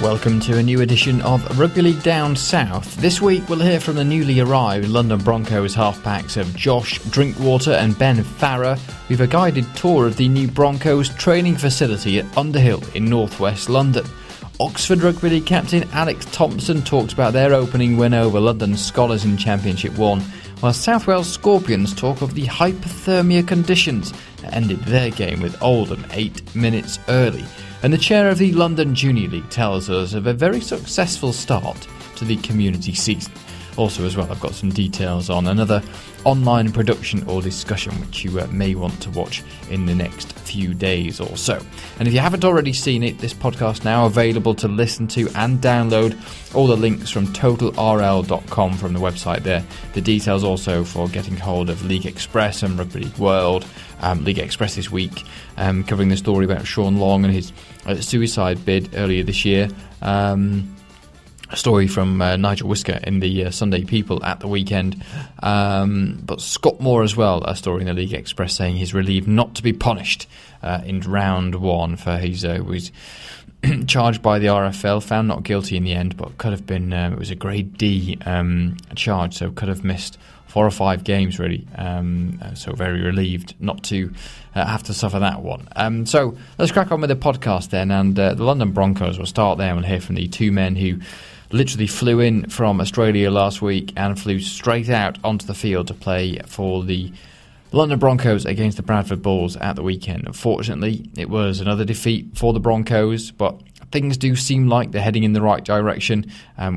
Welcome to a new edition of Rugby League Down South. This week we'll hear from the newly arrived London Broncos halfbacks of Josh Drinkwater and Ben Farrar with a guided tour of the new Broncos training facility at Underhill in northwest London. Oxford Rugby League captain ALEX Thompson talks about their opening win over London Skolars in Championship 1, while South Wales Scorpions talk of the hypothermia conditions that ended their game with Oldham 8 minutes early. And the chair of the London Junior League tells us of a very successful start to the community season. Also as well, I've got some details on another online production or discussion which you may want to watch in the next few days or so. And if you haven't already seen it, this podcast now available to listen to and download. All the links from totalrl.com from the website there. The details also for getting hold of League Express and Rugby League World. League Express this week, covering the story about Sean Long and his suicide bid earlier this year. A story from Nigel Whisker in the Sunday People at the weekend. But Scott Moore as well, a story in the League Express saying he's relieved not to be punished in round 1 for his was charged by the RFL, found not guilty in the end, but could have been, it was a grade D charge, so could have missed 4 or 5 games really, so very relieved not to have to suffer that one. So let's crack on with the podcast then, and the London Broncos, will start there and we'll hear from the two men who literally flew in from Australia last week and flew straight out onto the field to play for the London Broncos against the Bradford Bulls at the weekend. Unfortunately, it was another defeat for the Broncos, but things do seem like they're heading in the right direction.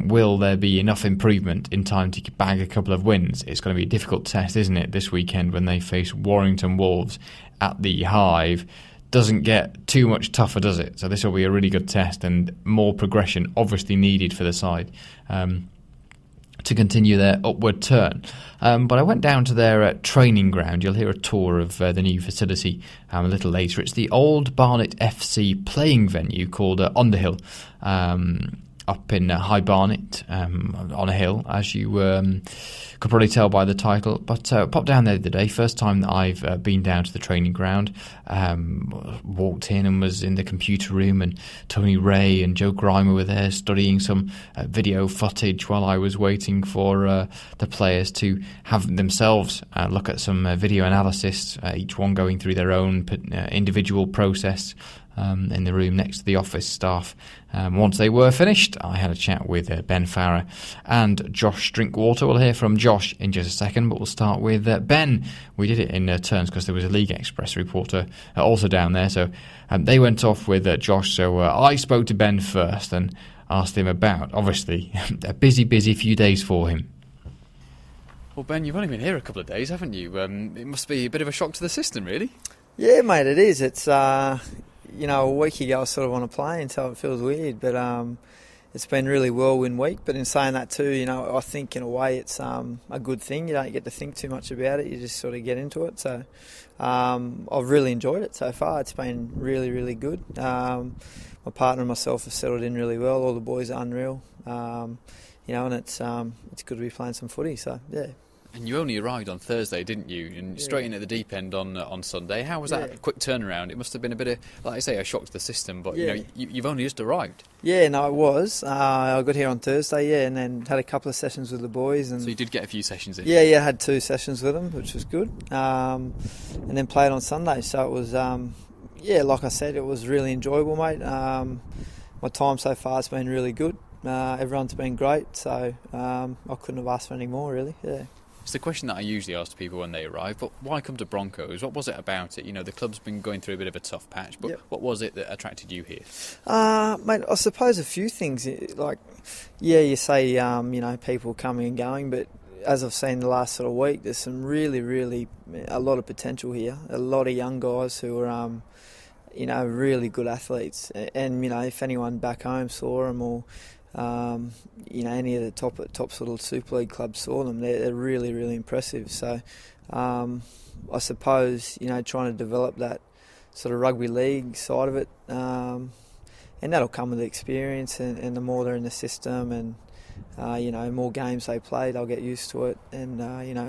Will there be enough improvement in time to bag a couple of wins? It's going to be a difficult test, isn't it, this weekend when they face Warrington Wolves at the Hive. Doesn't get too much tougher, does it? So this will be a really good test, and more progression obviously needed for the side to continue their upward turn. But I went down to their training ground. You'll hear a tour of the new facility a little later. It's the old Barnet FC playing venue called Underhill, up in High Barnet, on a hill, as you could probably tell by the title. But popped down there the other day, first time that I've been down to the training ground. Walked in and was in the computer room, and Tony Ray and Joe Grimer were there studying some video footage while I was waiting for the players to have themselves look at some video analysis, each one going through their own individual process. In the room next to the office staff. Once they were finished, I had a chat with Ben Farrar and Josh Drinkwater. We'll hear from Josh in just a second, but we'll start with Ben. We did it in turns because there was a League Express reporter also down there, so they went off with Josh. So I spoke to Ben first and asked him about, obviously, a busy few days for him. Well, Ben, you've only been here a couple of days, haven't you? It must be a bit of a shock to the system, really. Yeah, mate, it is. It's a week ago I sort of want to play, and so it feels weird, but it's been really whirlwind week. But in saying that too, I think in a way it's a good thing. You don't get to think too much about it, you just sort of get into it. So I've really enjoyed it so far. It's been really, really good. My partner and myself have settled in really well. All the boys are unreal, and it's good to be playing some footy, so yeah. And you only arrived on Thursday, didn't you? And straight in at the deep end on Sunday. How was that quick turnaround? It must have been a bit of, like I say, a shock to the system. But you've only just arrived. Yeah, no, it was. I got here on Thursday, and then had a couple of sessions with the boys. And so you did get a few sessions in. Yeah, I had 2 sessions with them, which was good. And then played on Sunday. So it was, like I said, it was really enjoyable, mate. My time so far has been really good. Everyone's been great. So I couldn't have asked for any more, really. Yeah. It's the question that I usually ask to people when they arrive, but why come to Broncos? What was it about it? The club's been going through a bit of a tough patch, but what was it that attracted you here? Mate, I suppose a few things. Like, you say, people coming and going, but as I've seen the last sort of week, there's some really, really, a lot of potential here. A lot of young guys who are, really good athletes. And, if anyone back home saw them or any of the top sort of Super League clubs saw them, they're really, really impressive. So I suppose, trying to develop that sort of rugby league side of it, and that'll come with the experience and the more they're in the system and, more games they play, they'll get used to it and,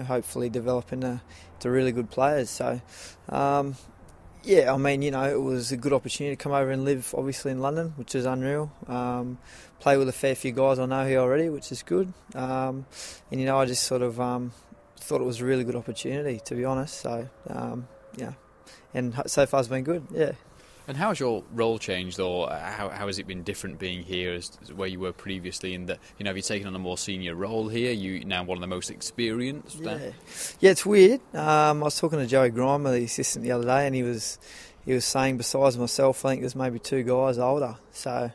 hopefully develop into really good players. So, Yeah, I mean, it was a good opportunity to come over and live, obviously, in London, which is unreal. Play with a fair few guys I know here already, which is good. And, I just sort of thought it was a really good opportunity, to be honest. So, and so far it's been good, yeah. And how has your role changed, or how has it been different being here as where you were previously? In that, have you taken on a more senior role here? You now one of the most experienced. Yeah, it's weird. I was talking to Joey Grimer, the assistant, the other day, and he was saying, besides myself, I think there's maybe 2 guys older. So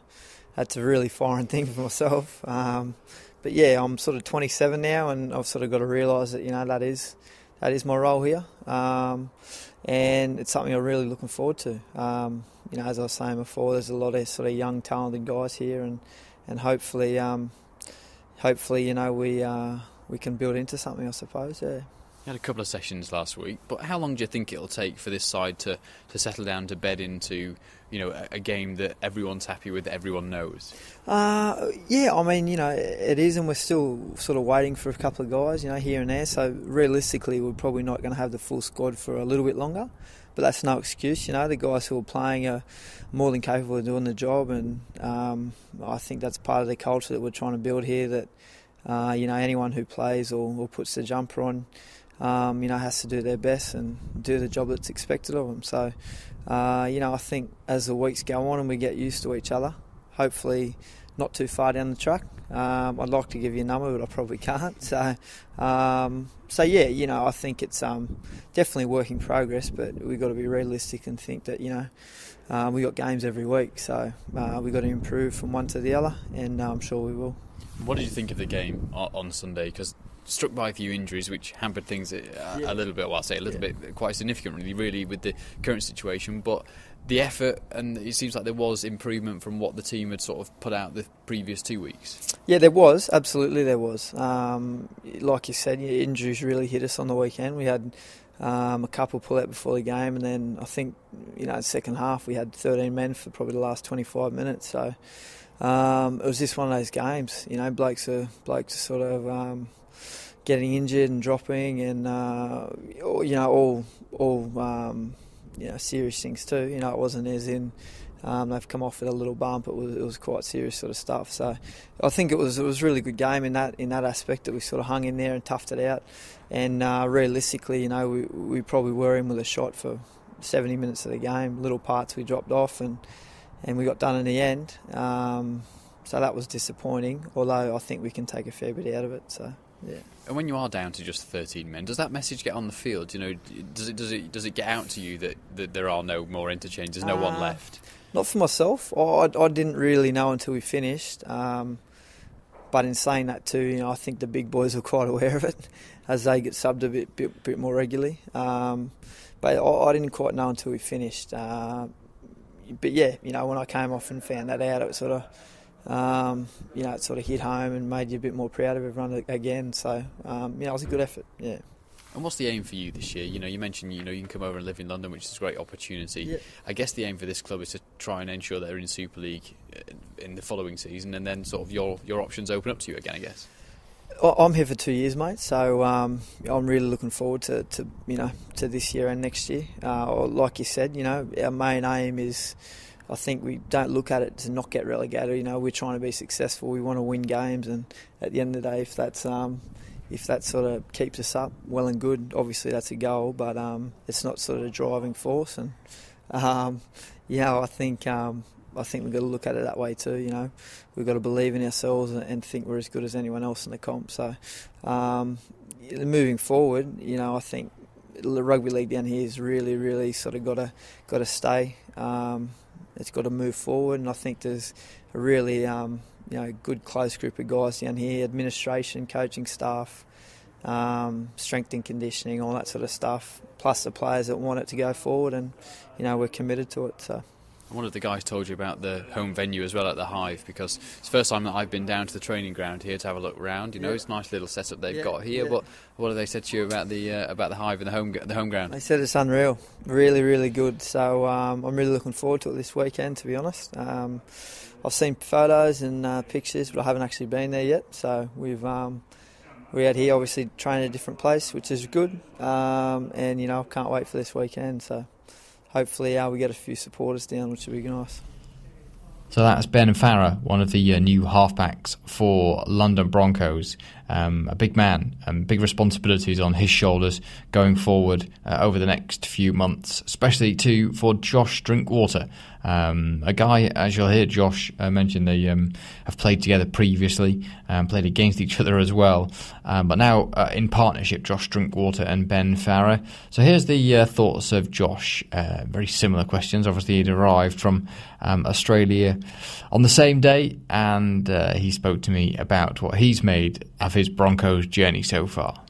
that's a really foreign thing for myself. But yeah, I'm sort of 27 now, and I've sort of got to realise that that is my role here. And it's something I'm really looking forward to. As I was saying before, there's a lot of sort of young, talented guys here, and hopefully, we can build into something, I suppose. Yeah. You had a couple of sessions last week, but how long do you think it'll take for this side to settle down, to bed into a game that everyone's happy with, that everyone knows? Yeah, I mean, it is, and we're still sort of waiting for a couple of guys, here and there. So realistically, we're probably not going to have the full squad for a little bit longer. But that's no excuse, the guys who are playing are more than capable of doing the job, and I think that's part of the culture that we're trying to build here, that anyone who plays or puts the jumper on, has to do their best and do the job that's expected of them. So, I think as the weeks go on and we get used to each other, hopefully not too far down the track. I'd like to give you a number, but I probably can't. So yeah, I think it's definitely work in progress, but we've got to be realistic and think that, we got games every week, so we've got to improve from one to the other, and I'm sure we will. What did you think of the game on Sunday? Because struck by a few injuries which hampered things a little bit, bit, quite significantly, really, with the current situation, but the effort, and it seems like there was improvement from what the team had sort of put out the previous 2 weeks. Yeah, there was, absolutely there was. Like you said, injuries really hit us on the weekend. We had a couple pull out before the game, and then I think, the second half we had 13 men for probably the last 25 minutes, so it was just one of those games. Blokes are sort of getting injured and dropping, and all serious things too. It wasn't as in they've come off with a little bump. It was quite serious sort of stuff. So I think it was a really good game in that aspect, that we sort of hung in there and toughed it out. And realistically, we probably were in with a shot for 70 minutes of the game. Little parts we dropped off, and we got done in the end. So that was disappointing, although I think we can take a fair bit out of it. So. Yeah. And when you are down to just 13 men, does that message get on the field? Does it get out to you that there are no more interchanges, there's no one left? Not for myself. I didn't really know until we finished. But in saying that too, I think the big boys are quite aware of it as they get subbed a bit more regularly. But I didn't quite know until we finished. But yeah, when I came off and found that out, it was sort of. It sort of hit home and made you a bit more proud of everyone again. So, it was a good effort, yeah. And what's the aim for you this year? You mentioned, you can come over and live in London, which is a great opportunity. Yeah. I guess the aim for this club is to try and ensure that they're in Super League in the following season, and then sort of your options open up to you again, I guess. I'm here for 2 years, mate, so I'm really looking forward to this year and next year. Like you said, our main aim is, I think we don't look at it to not get relegated. We're trying to be successful. We want to win games, and at the end of the day, if that sort of keeps us up, well and good. Obviously, that's a goal, but it's not sort of a driving force. And I think we've got to look at it that way too. We've got to believe in ourselves and think we're as good as anyone else in the comp. So moving forward, I think the rugby league down here is really, really sort of got to stay. It's got to move forward, and I think there's a really good close group of guys down here, administration, coaching staff, strength and conditioning, all that sort of stuff, plus the players that want it to go forward, and we're committed to it. So. One of the guys told you about the home venue as well at the Hive, because it's the first time that I've been down to the training ground here to have a look around. It's a nice little setup they've got here. But what have they said to you about the Hive and the home ground? They said it's unreal, really, really good. So I'm really looking forward to it this weekend, to be honest. I've seen photos and pictures, but I haven't actually been there yet. So we're out here, obviously training at a different place, which is good. And I can't wait for this weekend. So. hopefully we get a few supporters down, which would be nice. So that's Ben Farrar, one of the new halfbacks for London Broncos. A big man and big responsibilities on his shoulders going forward over the next few months, especially for Josh Drinkwater. A guy, as you'll hear Josh mention, they have played together previously, played against each other as well, but now in partnership, Josh Drinkwater and Ben Farrar. So here's the thoughts of Josh. Very similar questions. Obviously, he'd arrived from Australia on the same day, and he spoke to me about what he's made of his Broncos journey so far.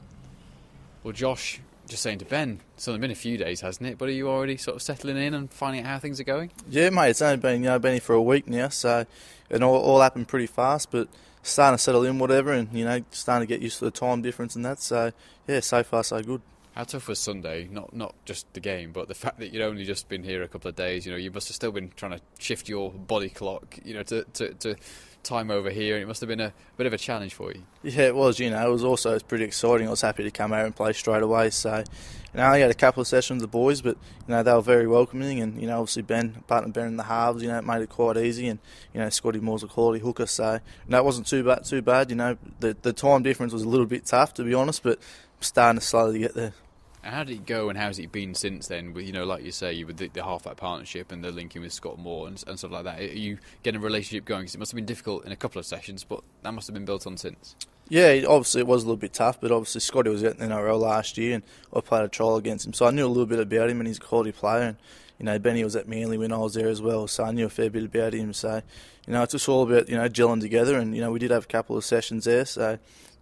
Well, Josh, just saying to Ben, it's only been a few days, hasn't it? But are you already sort of settling in and finding out how things are going? Yeah, mate, it's only been been here for a week now, so it all happened pretty fast, but starting to settle in, whatever, and starting to get used to the time difference and that. So yeah, so far so good. How tough was Sunday? Not just the game, but the fact that you'd only just been here a couple of days. You must have still been trying to shift your body clock, to time over here, and it must have been a bit of a challenge for you. Yeah, it was. It was pretty exciting. I was happy to come over and play straight away. So, I had a couple of sessions with the boys, but they were very welcoming, and obviously partner Ben in the halves, it made it quite easy, and Scotty Moore's a quality hooker, so it wasn't too bad. The time difference was a little bit tough, to be honest, but I'm starting to slowly get there. And how did it go, and how's it been since then? With like you say, with the halfback partnership and the linking with Scott Moore and stuff like that. Are you getting a relationship going? Because it must have been difficult in a couple of sessions, but that must have been built on since. Yeah, obviously it was a little bit tough, but obviously Scotty was at the NRL last year, and I played a trial against him, so I knew a little bit about him, and he's a quality player. And Benny was at Manly when I was there as well, so I knew a fair bit about him. So it's just all about gelling together, and we did have a couple of sessions there. So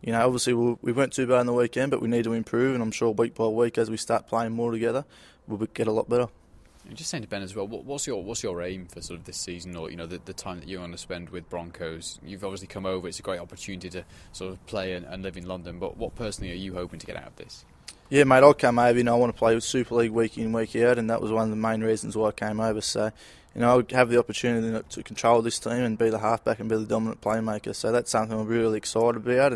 obviously we weren't too bad on the weekend, but we need to improve, and I'm sure week by week as we start playing more together, we'll get a lot better. And just saying to Ben as well, what's your aim for sort of this season, or the time that you want to spend with Broncos? You've obviously come over; it's a great opportunity to sort of play and live in London. But what personally are you hoping to get out of this? Yeah, mate, I come over. I want to play with Super League week in, week out, and that was one of the main reasons why I came over. So, I have the opportunity to control this team and be the halfback and be the dominant playmaker. So that's something I'm really excited about.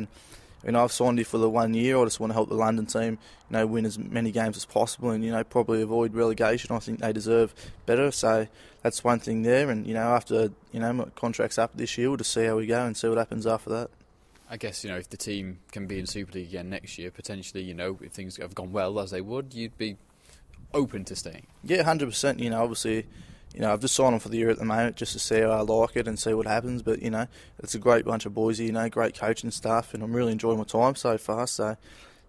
And I've signed here for the 1 year. I just want to help the London team, win as many games as possible, and probably avoid relegation. I think they deserve better. So that's one thing there. And after my contract's up this year, we'll just see how we go and see what happens after that. I guess, if the team can be in Super League again next year, potentially, if things have gone well as they would, you'd be open to staying. Yeah, 100%. Obviously, I've just signed on for the year at the moment just to see how I like it and see what happens. But, it's a great bunch of boys here, great coaching staff, and I'm really enjoying my time so far. So,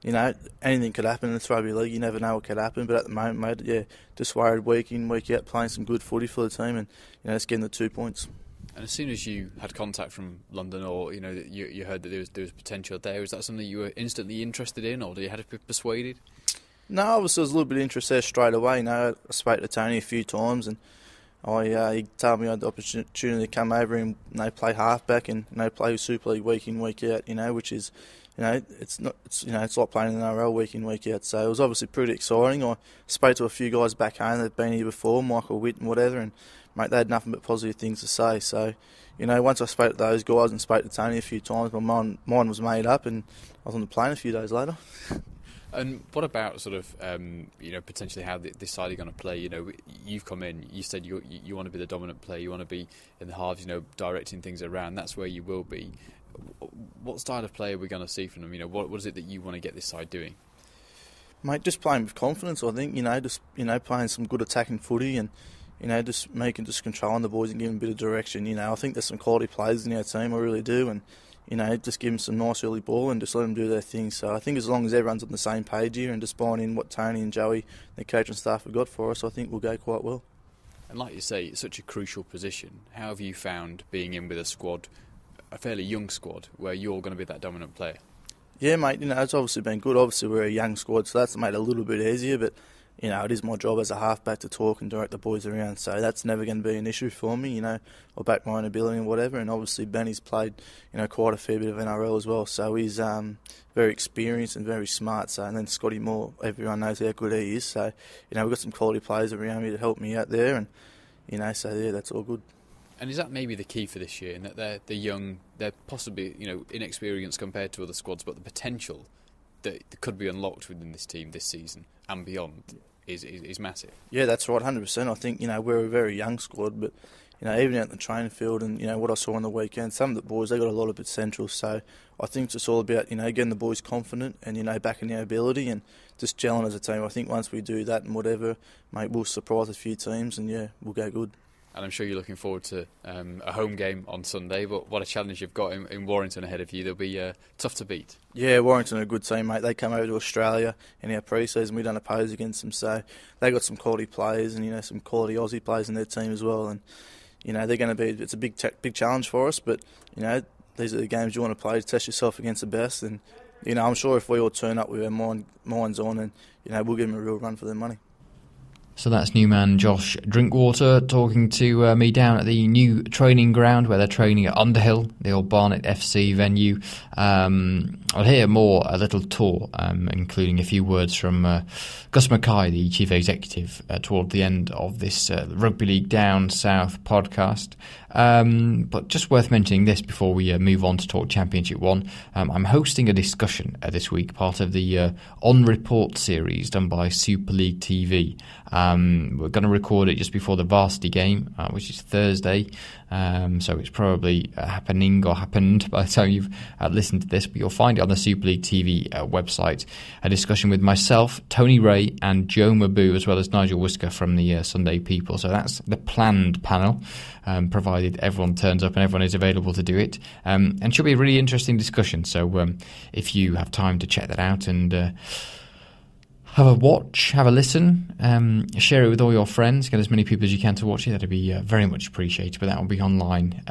anything could happen in this rugby league. You never know what could happen. But at the moment, mate, yeah, just worried week in, week out, playing some good footy for the team and, just getting the 2 points. And as soon as you had contact from London, or you heard that there was potential there, was that something you were instantly interested in, or did you have to be persuaded? No, I was a little bit interested there straight away. I spoke to Tony a few times, and he told me I had the opportunity to come over and play halfback and play Super League week in, week out. Which is it's like playing in the NRL week in, week out. So it was obviously pretty exciting. I spoke to a few guys back home that'd been here before, Michael Witt and whatever, and mate, they had nothing but positive things to say. So, once I spoke to those guys and spoke to Tony a few times, my mind was made up, and I was on the plane a few days later. And what about sort of, potentially how this side are going to play? You've come in, you said you want to be the dominant player, you want to be in the halves, directing things around. That's where you will be. What style of play are we going to see from them? What is it that you want to get this side doing? Mate, just playing with confidence, I think. Playing some good attacking footy and, just controlling the boys and giving a bit of direction. I think there's some quality players in our team, I really do, and, just give them some nice early ball and just let them do their thing. So I think as long as everyone's on the same page here and just buying in what Tony and Joey, the coaching staff, have got for us, I think we'll go quite well. And like you say, it's such a crucial position. How have you found being in with a squad, a fairly young squad, where you're going to be that dominant player? Yeah, mate, it's obviously been good. Obviously, we're a young squad, so that's made it a little bit easier, but it is my job as a halfback to talk and direct the boys around, so that's never going to be an issue for me. I'll back my own ability and whatever, and obviously Benny's played, quite a fair bit of NRL as well, so he's very experienced and very smart. So, and then Scotty Moore, everyone knows how good he is. So, we've got some quality players around me to help me out there, and so yeah, that's all good. And is that maybe the key for this year, in that they're young, they're possibly inexperienced compared to other squads, but the potential that could be unlocked within this team this season and beyond is massive. Yeah, that's right, 100%. I think, we're a very young squad, but, even out in the training field and, what I saw on the weekend, some of the boys, they got a lot of potential. So I think it's just all about, getting the boys confident and, backing their ability and just gelling as a team. I think once we do that and whatever, mate, we'll surprise a few teams and, we'll go good. And I'm sure you're looking forward to a home game on Sunday, but what a challenge you've got in Warrington ahead of you. They'll be tough to beat. Yeah, Warrington are a good team, mate. They come over to Australia in our pre-season. We don't oppose against them, so they got some quality players and, some quality Aussie players in their team as well. And, they're going to be, it's a big challenge for us, but, these are the games you want to play to test yourself against the best. And, I'm sure if we all turn up with our minds on and, we'll give them a real run for their money. So that's new man Josh Drinkwater talking to me down at the new training ground where they're training at Underhill, the old Barnet FC venue. I'll hear more, a little tour, including a few words from Gus Mackay, the chief executive, toward the end of this Rugby League Down South podcast. But just worth mentioning this before we move on to talk Championship 1. I'm hosting a discussion this week, part of the On Report series done by Super League TV. We're going to record it just before the varsity game, which is Thursday. So it's probably happening or happened by the time you've listened to this, but you'll find it on the Super League TV website. A discussion with myself, Tony Ray and Joe Maboo, as well as Nigel Whisker from the Sunday People. So that's the planned panel, provided everyone turns up and everyone is available to do it. And should be a really interesting discussion. So if you have time to check that out and have a watch, have a listen, share it with all your friends, get as many people as you can to watch it. That'd be very much appreciated, but that will be online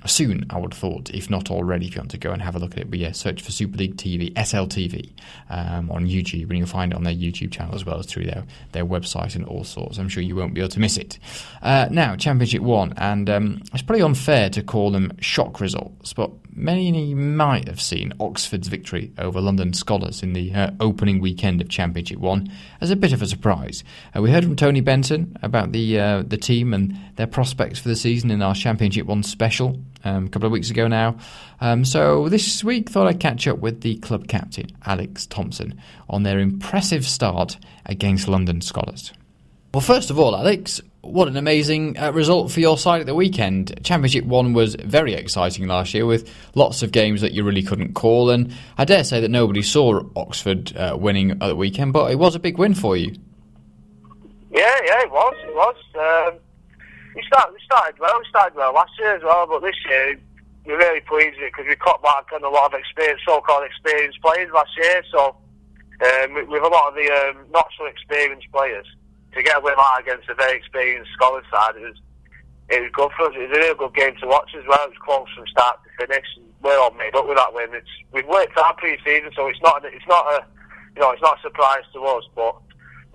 soon, I would have thought, if not already, if you want to go and have a look at it. But yeah, search for Super League TV, SLTV, on YouTube, and you'll find it on their YouTube channel as well as through their website and all sorts. I'm sure you won't be able to miss it. Now, Championship 1, and it's pretty unfair to call them shock results, but many might have seen Oxford's victory over London Skolars in the opening weekend of Championship 1 as a bit of a surprise. We heard from Tony Benson about the team and their prospects for the season in our Championship 1 special a couple of weeks ago now. So this week thought I'd catch up with the club captain, ALEX THOMPSON, on their impressive start against London Skolars. Well, first of all, Alex, what an amazing result for your side at the weekend. Championship 1 was very exciting last year with lots of games that you really couldn't call, and I dare say that nobody saw Oxford winning at the weekend, but it was a big win for you. Yeah, it was. We started well last year as well, but this year we're really pleased with it because we cut back on a lot of so-called experienced players last year, so with a lot of the not so experienced players, to get a win out against a very experienced Scholars side, it was good for us. It was a real good game to watch as well. It was close from start to finish, and we're all made up with that win. We've worked hard pre-season, so it's not a surprise to us, but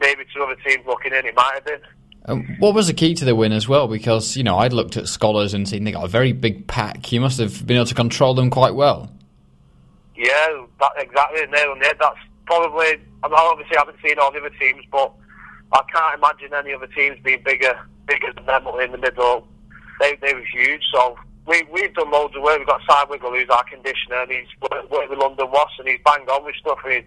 maybe to other teams looking in, it might have been. What was the key to the win as well? Because I'd looked at Scholars and seen they got a very big pack. You must have been able to control them quite well. Yeah, exactly. Nail on the head. That's probably. Obviously, I haven't seen all the other teams, but I can't imagine any other teams being bigger than them in the middle. They were huge. So we've done loads of work. We've got Cy Wiggle, who's our conditioner, and he's worked with London Wasps, and he's banged on with stuff. He's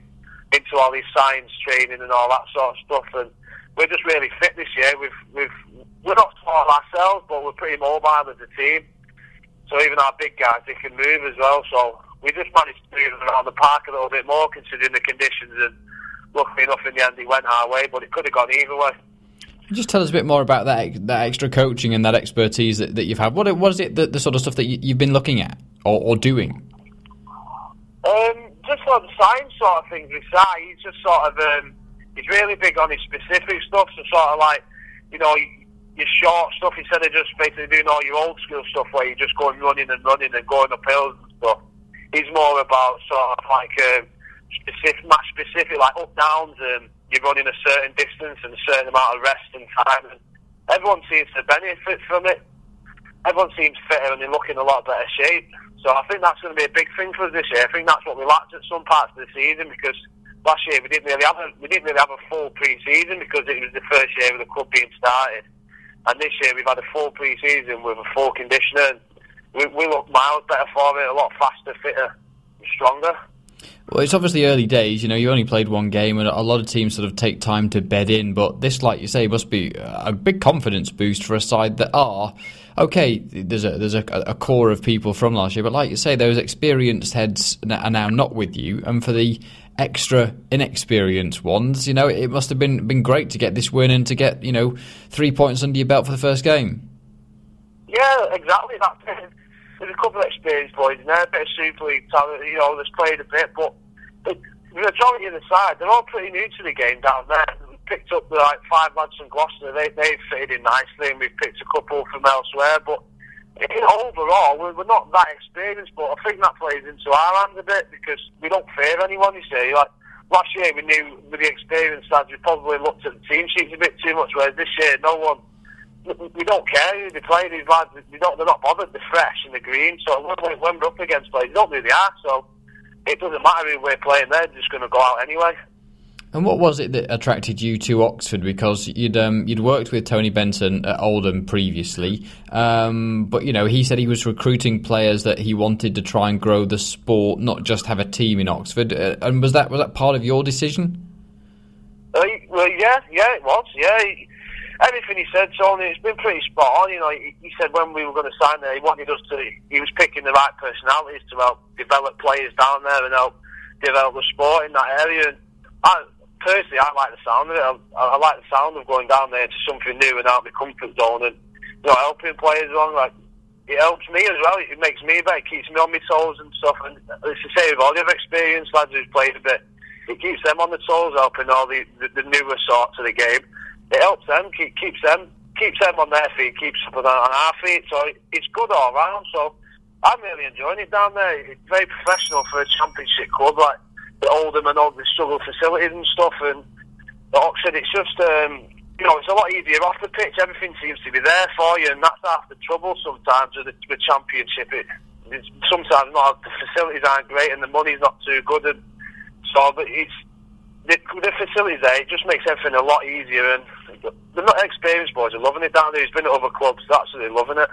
into all these science training and all that sort of stuff. And we're just really fit this year. We're not small ourselves, but we're pretty mobile as a team. So even our big guys, they can move as well. So we just managed to move around the park a little bit more, considering the conditions, and luckily enough, in the end, it went our way, but it could have gone either way. Just tell us a bit more about that extra coaching and that expertise that you've had. What is it, the sort of stuff that you've been looking at or doing? Just sort of science sort of things with Sai. He's just sort of, he's really big on his specific stuff, so sort of like, your short stuff, instead of just basically doing all your old school stuff where you're just going running and going up hills and stuff. He's more about sort of like match specific, like up downs, you're running a certain distance and a certain amount of rest and time, and everyone seems to benefit from it. Everyone seems fitter and they look in a lot better shape. So I think that's going to be a big thing for us this year. I think that's what we lacked at some parts of the season, because last year we didn't really have a full pre-season because it was the first year of the club being started, and this year we've had a full pre-season with a full conditioner. And we look miles better for it, a lot faster, fitter, and stronger. Well, it's obviously early days. You only played one game, and a lot of teams sort of take time to bed in. But this, like you say, must be a big confidence boost for a side that are okay. There's a core of people from last year, but like you say, those experienced heads are now not with you, and for the extra inexperienced ones, it must have been great to get this win and to get 3 points under your belt for the first game. Yeah, exactly. There's a couple of experienced boys in there, a bit of Super League talent, that's played a bit, but the majority of the side, they're all pretty new to the game down there. We picked up the 5 lads from Gloucester, they've fitted in nicely, and we've picked a couple from elsewhere, but overall, we're not that experienced, but I think that plays into our hands a bit, because we don't fear anyone, you see. Like, last year we knew with the experienced lads, we probably looked at the team sheets a bit too much, whereas this year, we don't care who they play, these lads, they're not bothered, they're fresh and they're green, so when we're up against players, they don't really are, so it doesn't matter who we're playing, they're just going to go out anyway. And what was it that attracted you to Oxford? Because you'd worked with Tony Benson at Oldham previously, but he said he was recruiting players that he wanted to try and grow the sport, not just have a team in Oxford. And was that part of your decision? Well, yeah, it was. Yeah, everything he said, Tony, it's been pretty spot on. He said when we were going to sign there, he wanted us to. He was picking the right personalities to help develop players down there and help develop the sport in that area. And personally, I like the sound of it. I like the sound of going down there to something new and out of my comfort zone and helping players along. Like, it helps me as well. It makes me better. It keeps me on my toes and stuff. And it's the same with all the other experienced lads who've played a bit. It keeps them on the toes, helping all the newer sorts of the game. It helps them, keeps them on their feet, keeps us on our feet. So it's good all round. So I'm really enjoying it down there. It's very professional for a championship club like the Oldham and all the struggle facilities and stuff. And at Oxford, it's just it's a lot easier off the pitch. Everything seems to be there for you, and that's half the trouble sometimes with the championship. It's sometimes the facilities aren't great and the money's not too good, and so but it's. The facilities there, it just makes everything a lot easier, and the not experienced boys are loving it down there. He's been at other clubs, they're absolutely loving it.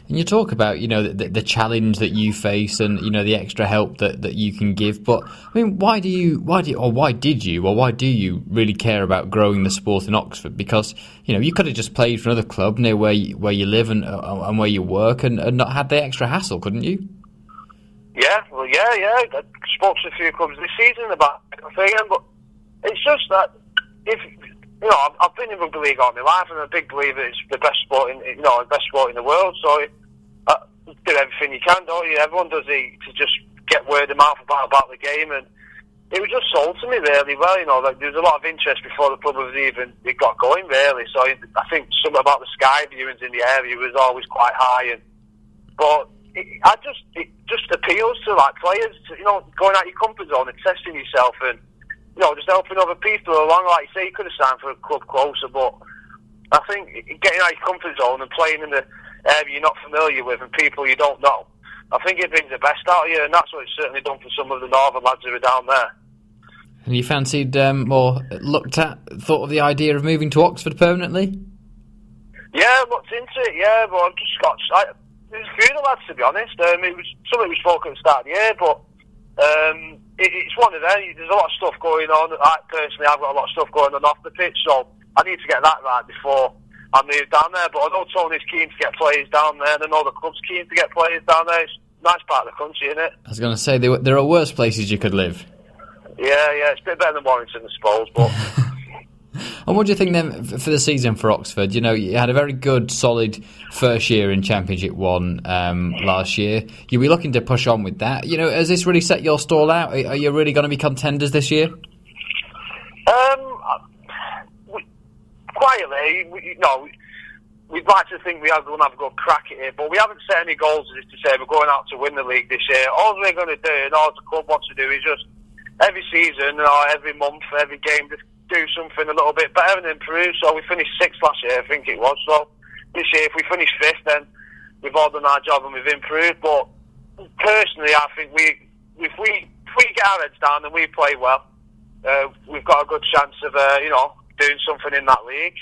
And you talk about the challenge that you face and the extra help that you can give, but I mean, why do you really care about growing the sport in Oxford? Because you could have just played for another club near where you live and where you work and not had the extra hassle, couldn't you? Yeah, well, yeah. I spoke to a few clubs this season about it, but it's just that I've been in rugby league all my life, and I'm a big believer it's the best sport in the world. So do everything you can, don't you? Everyone does it to just get word of mouth about the game, and it was just sold to me really well. Like, there was a lot of interest before the club was even got going really. So I think something about the Sky viewings in the area was always quite high, but it just appeals to like players, going out your comfort zone and testing yourself and. Just helping other people along. Like you say, you could have signed for a club closer, but I think getting out of your comfort zone and playing in the area you're not familiar with and people you don't know, I think it brings the best out of you, and that's what it's certainly done for some of the northern lads who are down there. And you fancied thought of the idea of moving to Oxford permanently? Yeah, looked into it, yeah, but I've just got... There's a few of the lads, to be honest. It was something we spoke at the start of the year, but... it's one of them. There's a lot of stuff going on. Personally, I've got a lot of stuff going on off the pitch, so I need to get that right before I move down there. But I know Tony's keen to get players down there, and I know the club's keen to get players down there. It's a nice part of the country, isn't it? I was going to say, there are worse places you could live. Yeah, it's a bit better than Warrington, I suppose, but... And what do you think then for the season for Oxford? You had a very good, solid first year in Championship 1 last year. You'll be looking to push on with that. Has this really set your stall out? Are you really going to be contenders this year? Quietly, we'd like to think we are going to have a good crack at it, but we haven't set any goals as to say we're going out to win the league this year. All we're going to do, and all the club wants to do, is just every season or every month, every game, just do something a little bit better and improve. So we finished 6th last year, I think it was. So this year, if we finish 5th, then we've all done our job and we've improved. But personally, I think if we get our heads down and we play well, we've got a good chance of doing something in that league.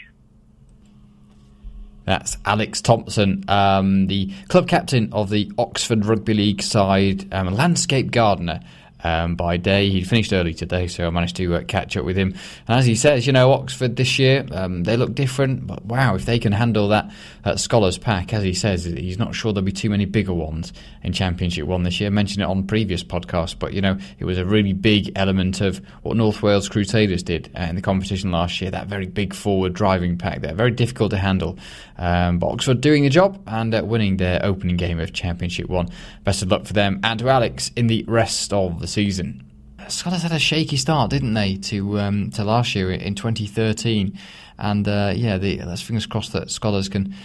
That's Alex Thompson, the club captain of the Oxford Rugby League side, a landscape gardener. by day. He finished early today, so I managed to catch up with him. And as he says, Oxford this year, they look different, but wow, if they can handle that Scholars pack, as he says, he's not sure there'll be too many bigger ones in Championship 1 this year. I mentioned it on previous podcasts, but it was a really big element of what North Wales Crusaders did in the competition last year, that very big forward driving pack there, very difficult to handle. But Oxford doing the job and winning their opening game of Championship 1. Best of luck for them and to Alex in the rest of the season. Scholars had a shaky start, didn't they, to last year in 2013, and let's fingers crossed that Scholars can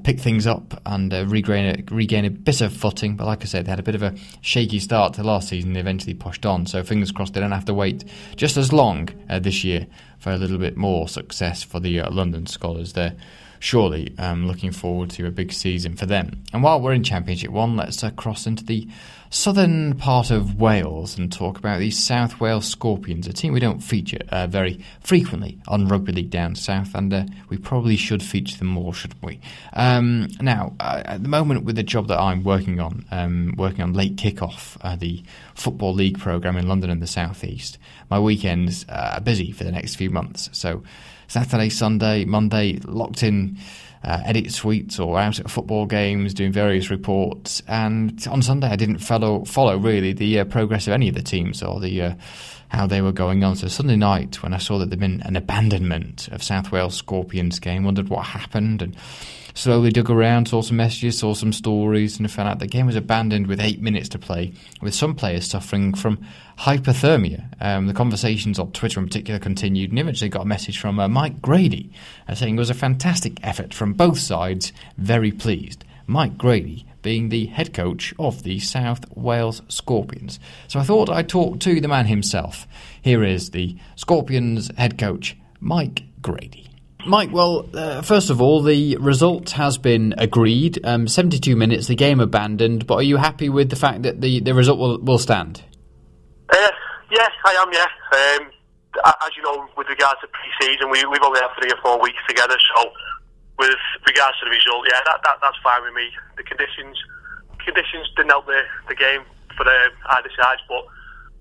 pick things up and regain a bit of footing. But like I said, they had a bit of a shaky start to last season. They eventually pushed on, so fingers crossed they don't have to wait just as long this year for a little bit more success for the London Scholars. They're surely looking forward to a big season for them. And while we're in Championship 1, let's cross into the southern part of Wales and talk about the South Wales Scorpions, a team we don't feature very frequently on Rugby League Down South, and we probably should feature them more, shouldn't we? Now, at the moment, with the job that I'm working on late kickoff, the Football League programme in London and the South East, my weekends are busy for the next few months. So Saturday, Sunday, Monday, locked in edit suites or out at football games, doing various reports. And on Sunday, I didn't follow really the progress of any of the teams or the how they were going on. So Sunday night, when I saw that there'd been an abandonment of South Wales Scorpions game, wondered what happened, and slowly dug around, saw some messages, saw some stories, and found out the game was abandoned with 8 minutes to play, with some players suffering from hypothermia. The conversations on Twitter in particular continued, and eventually got a message from Mike Grady saying it was a fantastic effort from both sides, very pleased. Mike Grady being the head coach of the South Wales Scorpions. So I thought I'd talk to the man himself. Here is the Scorpions head coach, Mike Grady. Mike, well, first of all, the result has been agreed. 72 minutes, the game abandoned, but are you happy with the fact that the result will stand? Yeah, I am, yeah. As you know, with regards to pre-season, we've only had 3 or 4 weeks together, so with regards to the result, yeah, that's fine with me. The conditions didn't help the game for either side, but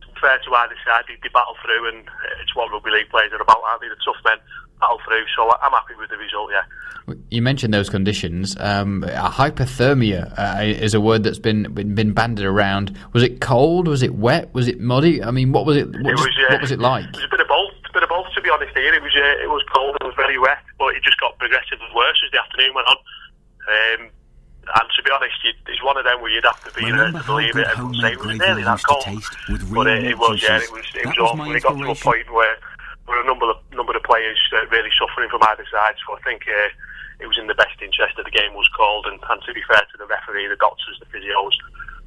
to be fair to either side, they battle through, and it's what rugby league players are about, aren't they? The tough men battle through, so I'm happy with the result, yeah. You mentioned those conditions. Hypothermia is a word that's been bandied around. Was it cold? Was it wet? Was it muddy? I mean, what was it? What was it like? It was a bit of both. To be honest, here it was cold. It was very wet, but it just got progressively worse as the afternoon went on. And to be honest, it's one of them where you'd have to be there to believe it. Everyone say it was nearly that cold, but it was. Yeah, it was awful. It got to a point where a number of players really suffering from either side. So I think it was in the best interest that the game was called, and to be fair to the referee, the doctors, the physios,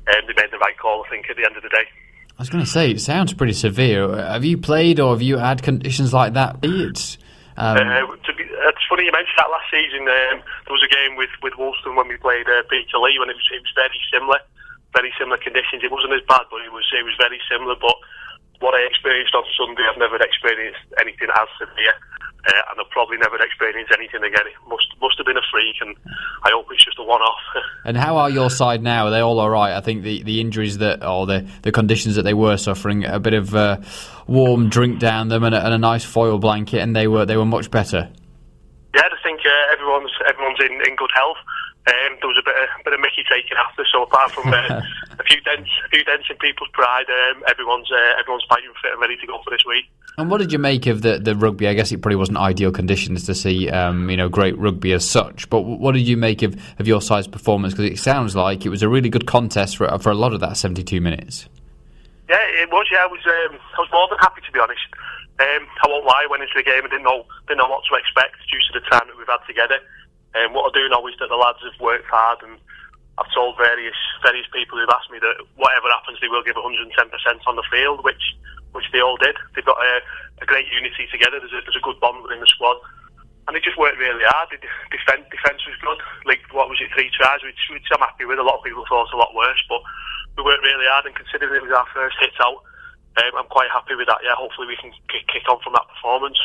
they made the right call, I think, at the end of the day. I was going to say, it sounds pretty severe. Have you played or have you had conditions like that? It's funny you mentioned that last season. There was a game with Woolston when we played Peterlee, when it was very similar conditions. It wasn't as bad, but it was very similar. But what I experienced on Sunday, I've never experienced anything as severe, and I've probably never experienced anything again. It must have been a freak, and I hope it's just a one-off. And how are your side now? Are they all right? I think the injuries or the conditions that they were suffering, a bit of warm drink down them and a nice foil blanket, and they were much better. Yeah, I think everyone's in good health. There was a bit of Mickey taken after, so apart from a few dents in people's pride, everyone's fighting fit and ready to go for this week. And what did you make of the rugby? I guess it probably wasn't ideal conditions to see great rugby as such, but what did you make of your side's performance? Because it sounds like it was a really good contest for a lot of that 72 minutes. Yeah, it was. Yeah, I was more than happy, to be honest. I won't lie, I went into the game and didn't know what to expect due to the time that we've had together. What I do know is that the lads have worked hard, and I've told various people who've asked me that whatever happens, they will give 110% on the field, which they all did. They've got a great unity together. There's a good bond within the squad, and they just worked really hard. Defence was good. Like, what was it, 3 tries, which I'm happy with. A lot of people thought a lot worse, but we worked really hard, and considering it was our first hit out, I'm quite happy with that. Yeah, hopefully we can kick on from that performance.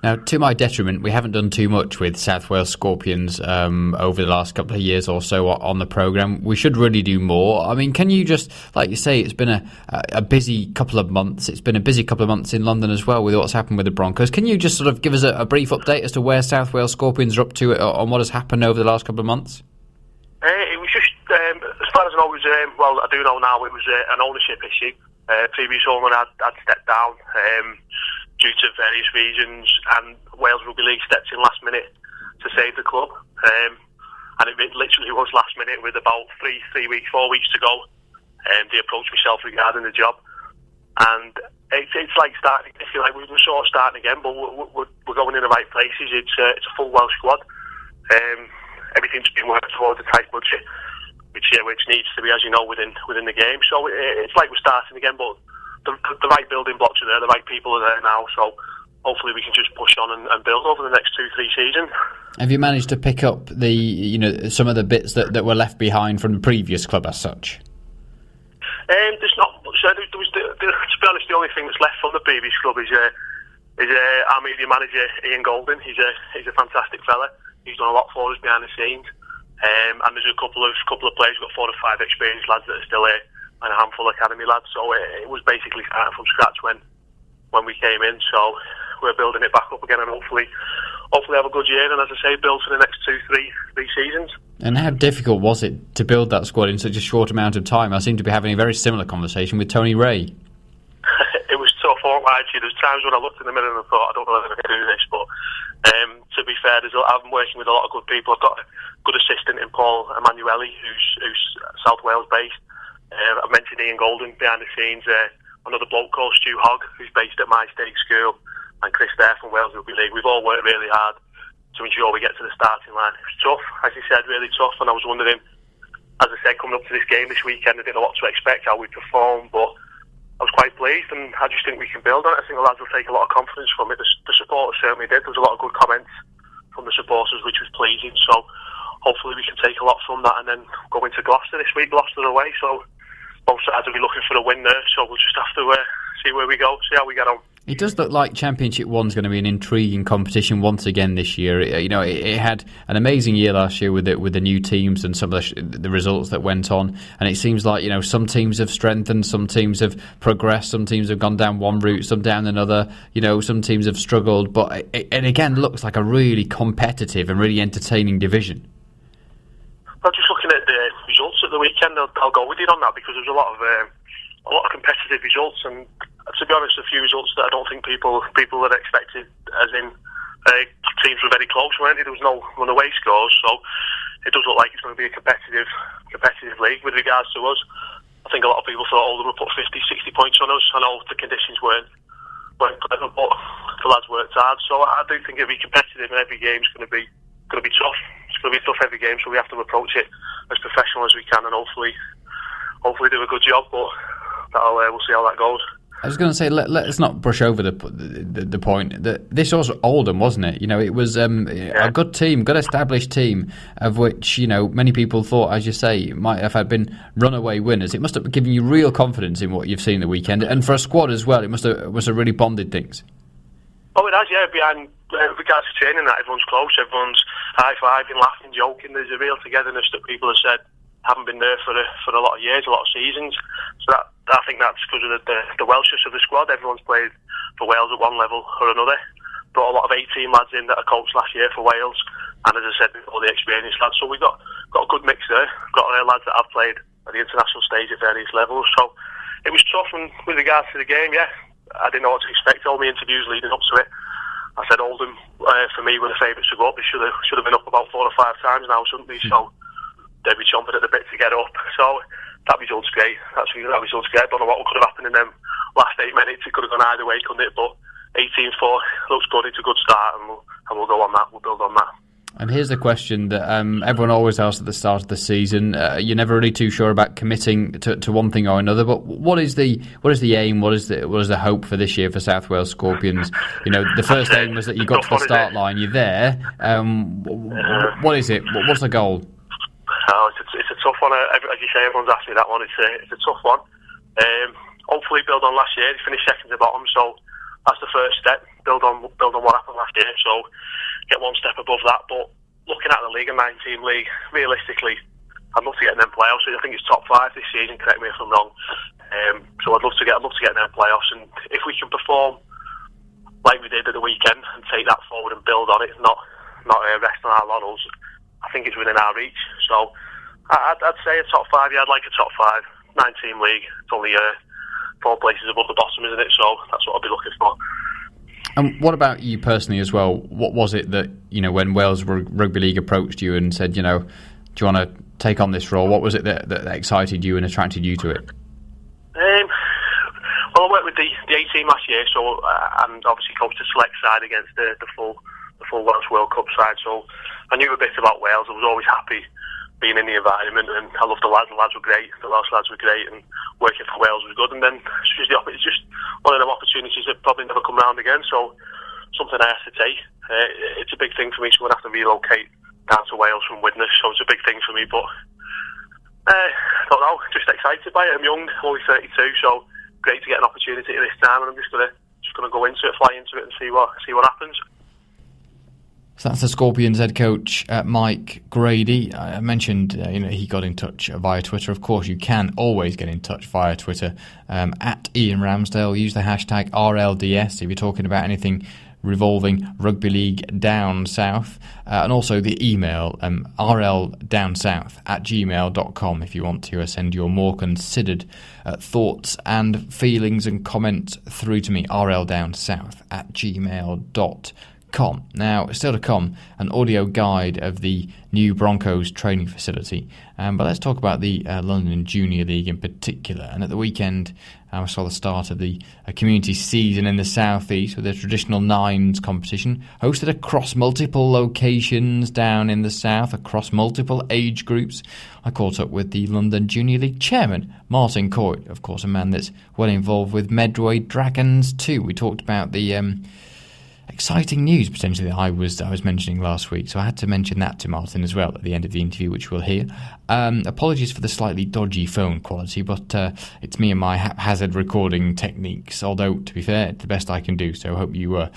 Now, to my detriment, we haven't done too much with South Wales Scorpions over the last couple of years or so on the programme. We should really do more. I mean, can you just, like you say, it's been a busy couple of months. It's been a busy couple of months in London as well with what's happened with the Broncos. Can you just sort of give us a brief update as to where South Wales Scorpions are up to on what has happened over the last couple of months? It was just, as far as I know, well, I do know now, it was an ownership issue. Previous owner had stepped down due to various reasons, and Wales Rugby League stepped in last minute to save the club. And it literally was last minute with about 4 weeks to go. They approached myself regarding the job. And it's like starting, if you like, we're sort of starting again, but we're going in the right places. It's a full Welsh squad. Everything's been worked towards a tight budget, which needs to be, as you know, within the game. So it's like we're starting again, but the right building blocks are there, the right people are there now, so hopefully we can just push on and build over the next 2-3 seasons. Have you managed to pick up some of the bits that were left behind from the previous club as such? There's not much. To be honest, the only thing that's left from the previous club is our media manager, Ian Golden. He's a fantastic fella. He's done a lot for us behind the scenes. And there's a couple of players. We've got 4 or 5 experienced lads that are still here, and a handful of academy lads. So it was basically starting from scratch when we came in. So we're building it back up again, and hopefully have a good year. And as I say, build for the next 2-3 seasons. And how difficult was it to build that squad in such a short amount of time? I seem to be having a very similar conversation with Tony Ray. It was tough, actually. There's times when I looked in the mirror and I thought, I don't know if I can do this, but to be fair, I'm working with a lot of good people. I've got a good assistant in Paul Emanuele, who's South Wales based. I mentioned Ian Golden behind the scenes. Another bloke called Stu Hogg, who's based at my state school, and Chris there from Wales Rugby League. We've all worked really hard to ensure we get to the starting line. It's tough, as you said, really tough. And I was wondering, as I said, coming up to this game this weekend, I didn't know what to expect, how we perform, but I was quite pleased, and I just think we can build on it. I think the lads will take a lot of confidence from it. The supporters certainly did. There was a lot of good comments from the supporters, which was pleasing. So hopefully we can take a lot from that and then go into Gloucester this week. Gloucester away, so both sides will be looking for a win there. So we'll just have to see where we go, see how we get on. It does look like Championship 1's going to be an intriguing competition once again this year. It had an amazing year last year with the new teams and some of the results that went on. And it seems like some teams have strengthened, some teams have progressed, some teams have gone down one route, some down another. Some teams have struggled, but it again looks like a really competitive and really entertaining division. Well, just looking at the results at the weekend, I'll go with you on that, because there's a lot of competitive results, and to be honest, a few results that I don't think people had expected, as in teams were very close, weren't they? There was no runaway scores, so it does look like it's going to be a competitive league. With regards to us, I think a lot of people thought Oldham would put 50, 60 points on us. I know the conditions weren't clever, but the lads worked hard, so I do think it'll be competitive, and every game's going to be tough. It's going to be tough every game, so we have to approach it as professional as we can, and hopefully do a good job. But we'll see how that goes. I was going to say, let's not brush over the point that this was Oldham, wasn't it? It was a good team, good established team, of which many people thought, as you say, might have been runaway winners. It must have given you real confidence in what you've seen the weekend, and for a squad as well, it must have really bonded things. Oh, it has, yeah. Behind regards to training, that everyone's close, everyone's high-fiving, laughing, joking. There's a real togetherness that people have said haven't been there for a lot of years, a lot of seasons. So I think that's because of the Welshness of the squad. Everyone's played for Wales at one level or another. Brought a lot of 18 lads in that are coached last year for Wales, and as I said before, the experienced lads. So we've got a good mix there. We've got lads that have played at the international stage at various levels. So it was tough, and with regards to the game, yeah, I didn't know what to expect. All my interviews leading up to it, I said Oldham, for me, were the favourites to go up. They should have been up about 4 or 5 times now, shouldn't they? So they'd be chomping at the bit to get up. So that result's great. That result's great. I don't know what could have happened in them last 8 minutes. It could have gone either way, couldn't it? But 18-4 looks good. It's a good start, and we'll go on that. We'll build on that. And here's the question that everyone always asks at the start of the season. You're never really too sure about committing to one thing or another. But what is the aim? What is the hope for this year for South Wales Scorpions? The first aim was that you got to the start line. You're there. What is it? What's the goal? Oh, it's a tough one. As you say, everyone's asked me that one. It's a tough one. Hopefully, build on last year. They finished second to bottom, so that's the first step. Build on what happened last year, so get one step above that. But looking at the league, a 9-team league, realistically, I'd love to get in them playoffs. I think it's top 5 this season. Correct me if I'm wrong. So I'd love to get in them playoffs, and if we can perform like we did at the weekend and take that forward and build on it, not rest on our laurels, I think it's within our reach. So I'd say a top 5. Yeah, I'd like a top 5. 9-team league. It's only 4 places above the bottom, isn't it? So that's what I'll be looking for. And what about you personally as well? What was it that, when Wales Rugby League approached you and said, do you want to take on this role? What was it that excited you and attracted you to it? Well, I worked with the A team last year, so and obviously coached the select side against the full Welsh World Cup side. So I knew a bit about Wales. I was always happy being in the environment, and I loved the lads. The lads were great. The Welsh lads were great, and working for Wales was good. And then it's just one of them opportunities that probably never come round again. So something I have to take. It's a big thing for me, so I'm going to have to relocate down to Wales from Widnes. So it's a big thing for me, but I don't know. Just excited by it. I'm young, only 32, so great to get an opportunity at this time, and I'm just gonna go into it, fly into it, and see what happens. So that's the Scorpions head coach, Mike Grady. I mentioned, he got in touch via Twitter. Of course, you can always get in touch via Twitter at Ian Ramsdale. Use the hashtag RLDS if you're talking about anything revolving rugby league down south, and also the email rldownsouth@gmail.com if you want to send your more considered thoughts and feelings and comments through to me, rldownsouth@gmail.com. Now, still to come, an audio guide of the new Broncos training facility. But let's talk about the London Junior League in particular. And at the weekend, I saw the start of the community season in the South East with the traditional nines competition, hosted across multiple locations down in the South, across multiple age groups. I caught up with the London Junior League chairman, Martin Coyte, of course, a man that's well involved with Medway Dragons too. We talked about the exciting news potentially that I was mentioning last week, so I had to mention that to Martin as well at the end of the interview, which we'll hear. Apologies for the slightly dodgy phone quality, but it's me and my haphazard recording techniques, although to be fair, it's the best I can do, so I hope you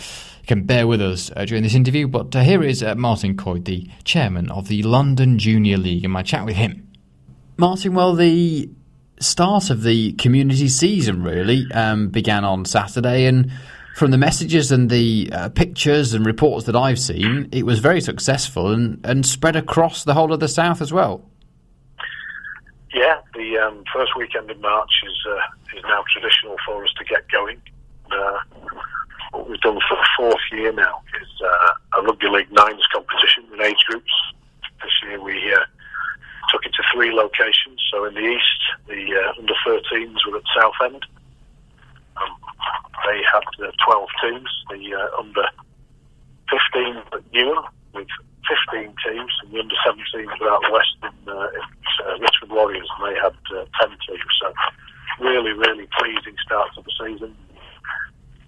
can bear with us during this interview. But here is Martin Coyte, the chairman of the London Junior League, and my chat with him. Martin, well, the start of the community season really began on Saturday, and from the messages and the pictures and reports that I've seen, it was very successful and spread across the whole of the South as well. Yeah, the first weekend in March is now traditional for us to get going. What we've done for the 4th year now is a Rugby League Nines competition in age groups. This year we took it to 3 locations. So in the east, the under-13s were at Southend. They had 12 teams. The under-15 at Newham with 15 teams, and the under-17s were out west in Richmond Warriors, and they had 10 teams. So really, really pleasing start to the season.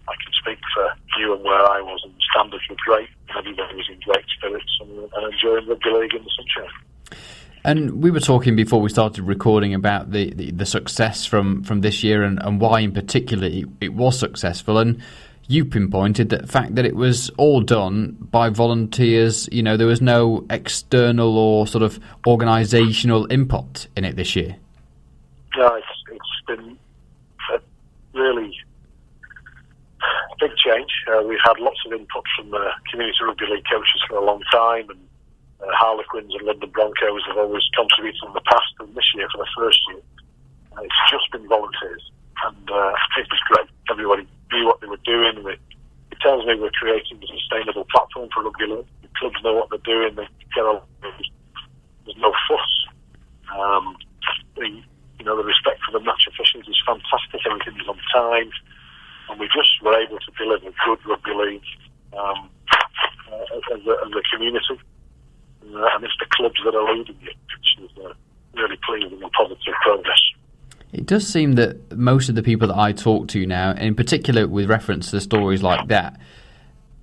I can speak for Newham where I was, and the standards were great, and everybody was in great spirits and enjoying rugby league in the sunshine. And we were talking before we started recording about the success from this year and why in particular it was successful. And you pinpointed the fact that it was all done by volunteers. There was no external or sort of organisational input in it this year. No, it's been a really big change. We've had lots of input from community rugby league coaches for a long time, and Harlequins and London Broncos have always contributed in the past, and this year, for the first year, it's just been volunteers, and it was great. Everybody knew what they were doing. It tells me we're creating a sustainable platform for rugby league. The clubs know what they're doing. They get on. There's no fuss. The respect for the match officials is fantastic. Everything is on time, and we just were able to deliver good rugby league as a community. And it's the clubs that are leading it, which is really pleasing and positive progress. It does seem that most of the people that I talk to now, and in particular with reference to stories like that,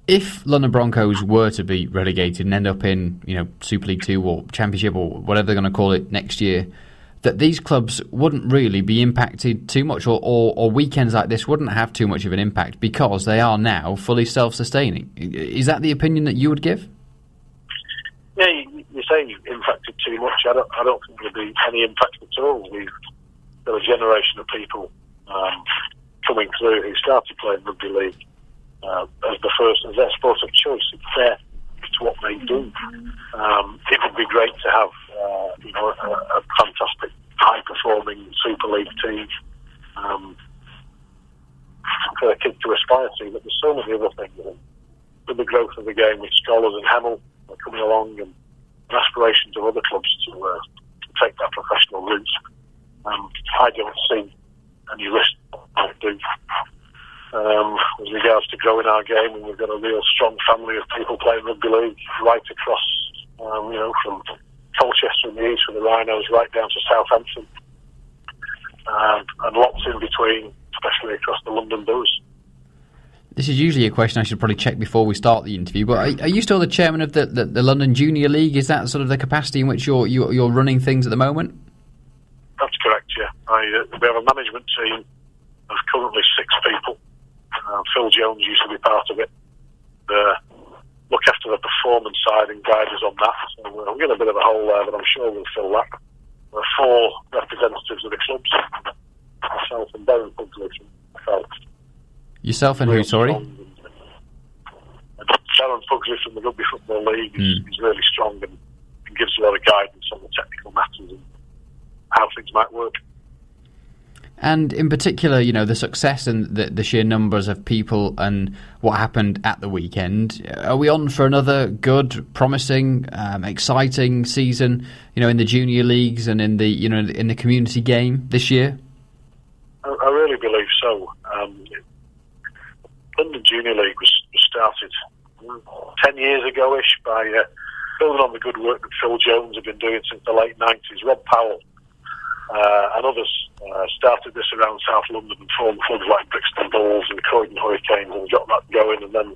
if London Broncos were to be relegated and end up in Super League 2 or Championship or whatever they're going to call it next year, that these clubs wouldn't really be impacted too much, or weekends like this wouldn't have too much of an impact because they are now fully self-sustaining. Is that the opinion that you would give? Yeah, you're saying impacted too much. I don't think there'll be any impact at all. We've got a generation of people coming through who started playing rugby league as their sport of choice. It's what they do. It would be great to have a fantastic, high-performing Super League team for kids to aspire to. But there's so many other things. With the growth of the game, with Scholars and Hemel coming along, and aspirations of other clubs to take that professional route, I don't see any risk I do. With regards to growing our game, and we've got a real strong family of people playing rugby league right across, from Colchester in the east with the Rhinos right down to Southampton, and lots in between, especially across the London boroughs. This is usually a question I should probably check before we start the interview, but are you still the chairman of the London Junior League? Is that sort of the capacity in which you're running things at the moment? That's correct, yeah. We have a management team of currently 6 people. Phil Jones used to be part of it. Look after the performance side and guide us on that. So we've got a bit of a hole there, but I'm sure we'll fill that. There are 4 representatives of the clubs, myself and Darren Pugsley from myself. Yourself and who, sorry? Darren Pugsley from the Rugby Football League is really strong and gives a lot of guidance on the technical matters and how things might work. And in particular, the success and the sheer numbers of people and what happened at the weekend. Are we on for another good, promising, exciting season, in the junior leagues and in the community game this year? I really believe so. London Junior League was started 10 years ago-ish by building on the good work that Phil Jones had been doing since the late 90s. Rob Powell and others started this around South London and formed clubs like Brixton Bulls and Croydon Hurricanes and got that going, and then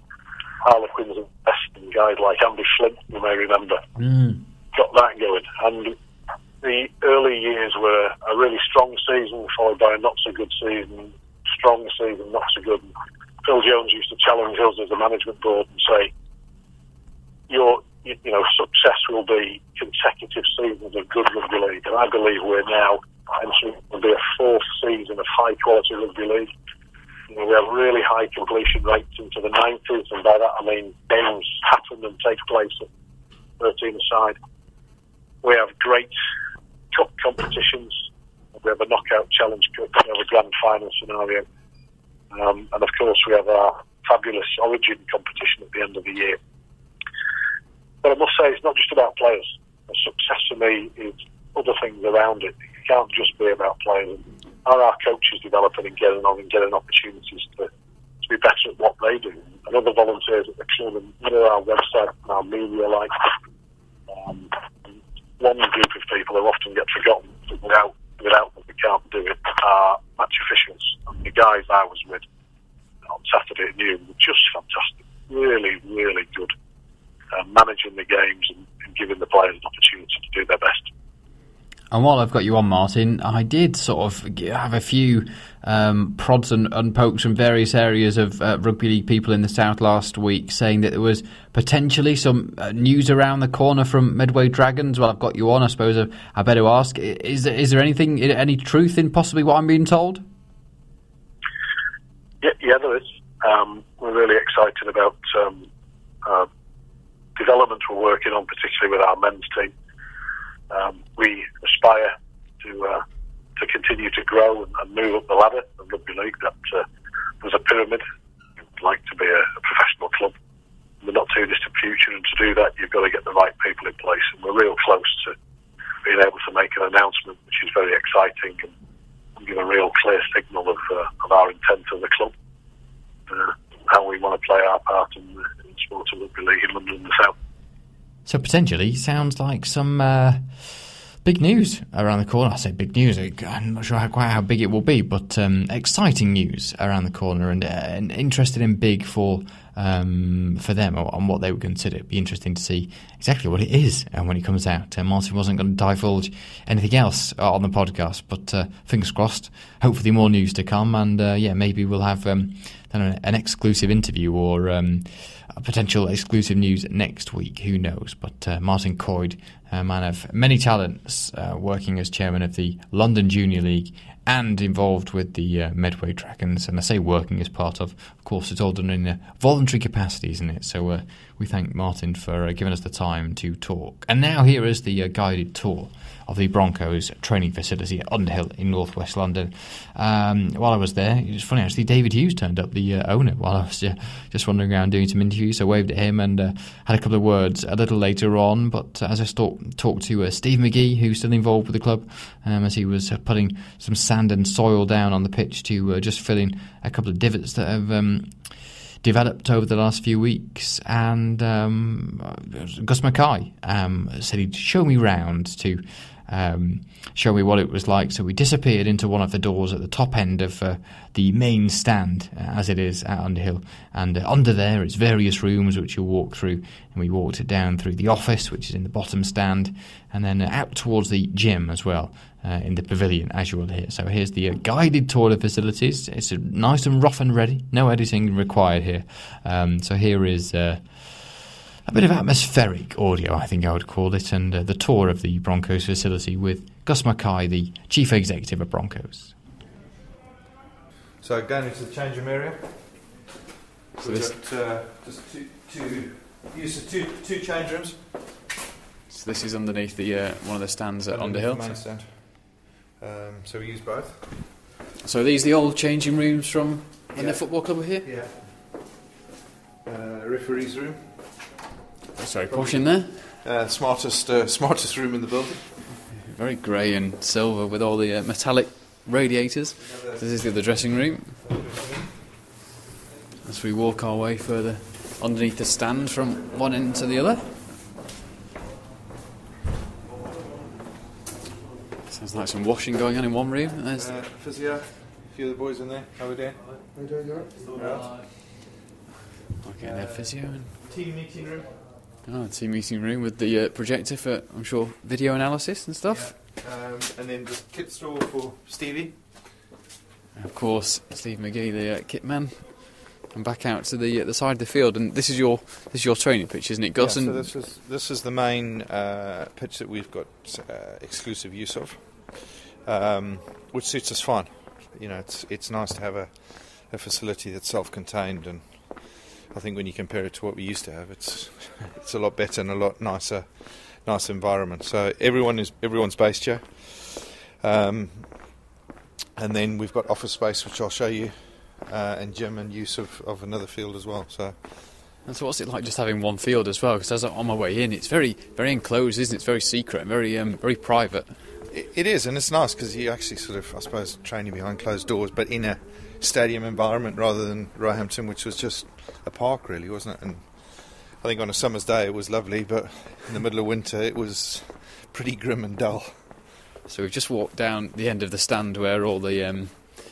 Harlequins and Western guys like Andy Flint, you may remember, got that going. And the early years were a really strong season followed by a not so good season, strong season, not so good. And Phil Jones used to challenge us as a management board and say, your success will be consecutive seasons of good rugby league, and I believe we're now entering will be a 4th season of high quality rugby league. We have really high completion rates into the 90s, and by that I mean games happen and take place at 13-a-side. We have great cup competitions. We have a knockout challenge cup. We have a grand final scenario, and of course we have our fabulous Origin competition at the end of the year. But I must say, it's not just about players. Success for me is other things around it. It can't just be about players. Are our coaches developing and getting on and getting opportunities to be better at what they do? And other volunteers at the club, and what are our website and our media like? One group of people who often get forgotten without them we can't do it are match officials. And the guys I was with on Saturday at noon were just fantastic. Really, really good. Managing the games and giving the players an opportunity to do their best. And while I've got you on, Martin, I did sort of have a few prods and pokes from various areas of rugby league people in the south last week saying that there was potentially some news around the corner from Medway Dragons. Well, I've got you on, I suppose I better ask, is there any truth in possibly what I'm being told? Yeah, there is. We're really excited about development we're working on, particularly with our men's team. We aspire to continue to grow and move up the ladder of rugby league. That there's a pyramid. We'd like to be a professional club in the not too distant future, and to do that you've got to get the right people in place, and we're real close to being able to make an announcement which is very exciting and give a real clear signal of our intent as a club, how we want to play our part in the sport of rugby league in London and the South. So potentially sounds like some big news around the corner. I say big news, I'm not sure quite how big it will be, but exciting news around the corner, and interested in big for for them on what they would consider. It'd be interesting to see exactly what it is when it comes out. Martin wasn't going to divulge anything else on the podcast, but fingers crossed, hopefully more news to come, and maybe we'll have an exclusive interview or a potential exclusive news next week, who knows. But Martin Coyd, a man of many talents, working as chairman of the London Junior League and involved with the Medway Dragons, and I say working as part of course it's all done in a voluntary capacity, isn't it? So we thank Martin for giving us the time to talk. And now here is the guided tour of the Broncos training facility at Underhill in northwest London. While I was there, it was funny actually, David Hughes turned up, the owner, while I was just wandering around doing some interviews. So I waved at him and had a couple of words a little later on. But as I talked to Steve McGee, who's still involved with the club, as he was putting some sand and soil down on the pitch to just fill in a couple of divots that have developed over the last few weeks, and Gus Mackay said he'd show me round to show me what it was like. So we disappeared into one of the doors at the top end of the main stand, as it is at Underhill, and under there is various rooms which you'll walk through, and we walked it down through the office, which is in the bottom stand, and then out towards the gym as well, in the pavilion, as you will hear. So here's the guided tour of facilities. It's nice and rough and ready, no editing required here. So here is a bit of atmospheric audio, I think I would call it, and the tour of the Broncos facility with Gus Mackay, the Chief Executive of Broncos. So going into the change room area, so we've got just two change rooms. So this is underneath the one of the stands at Underhill. The main stand. So we use both. So are these the old changing rooms from when the football club were here? Yeah. Referee's room. Sorry, posh in there. Smartest room in the building. Very grey and silver with all the metallic radiators. This is the other dressing room. As we walk our way further underneath the stand from one end to the other. Sounds like some washing going on in one room. There's physio, a few of the boys in there. How are we doing? How are you doing? All right. Okay, their physio. And team meeting room. Oh, team meeting room with the projector for, I'm sure, video analysis and stuff. Yeah. And then the kit store for Stevie. And of course, Steve McGee, the kit man. And back out to the side of the field, and this is your training pitch, isn't it, Gus? Yeah, so this is the main pitch that we've got exclusive use of, which suits us fine. You know, it's nice to have a facility that's self-contained, and I think when you compare it to what we used to have, it's a lot better and a lot nicer environment. So everyone's based here, and then we've got office space, which I'll show you. And gym and use of another field as well. So, and so what's it like just having one field as well? Because as I'm on my way in, it's very, very enclosed, isn't it? It's very secret and very private. It is, and it's nice because you actually sort of, I suppose, training behind closed doors, but in a stadium environment rather than Roehampton, which was just a park, really, wasn't it? And I think on a summer's day it was lovely, but in the middle of winter it was pretty grim and dull. So we've just walked down the end of the stand where all the